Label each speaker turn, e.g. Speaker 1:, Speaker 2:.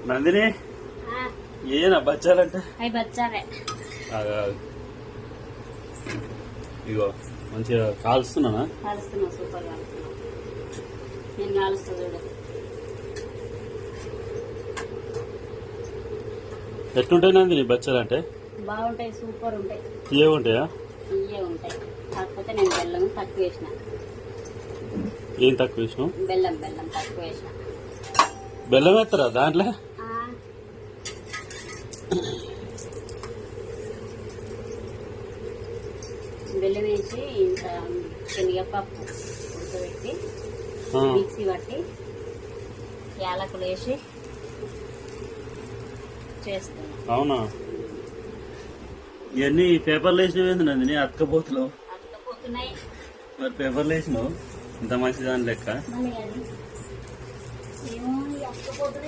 Speaker 1: నందిని ఏనా బచ్చాలంటే
Speaker 2: అవి బచ్చాలే.
Speaker 1: ఇగో మంచిగా కాలుస్తున్నానా?
Speaker 2: కాలుస్తున్నా, సూపర్ కాలుస్తున్నా. నేను కాలుస్తా చూడు.
Speaker 1: ఎట్లుంటాయి నందిని బచ్చాలంటే?
Speaker 2: బాగుంటాయి, సూపర్ ఉంటాయి.
Speaker 1: తీయగా ఉంటాయా?
Speaker 2: తీయగా ఉంటాయి. కాకపోతే నేను బెల్లం తక్కువ వేసిన.
Speaker 1: ఏం తక్కువ వేసినావు?
Speaker 2: బెల్లం తక్కువ వేసిన.
Speaker 1: బెల్లం వేస్తారా దాంట్లో?
Speaker 2: బెల్లం వేసి ఇంత శనగపప్పు ఉడకబెట్టి మిక్సీ పట్టి యాలకులు వేసి చేస్తాను.
Speaker 1: అవునా? ఇవన్నీ పేపర్లు వేసినవి నందిని? అతకపోతున్నావు.
Speaker 2: అతకపోతున్నాయి
Speaker 1: మరి పేపర్లు వేసినావు ఇంత మంచి దాని లెక్క.
Speaker 2: ఏమో అతకపోతున్నాయి.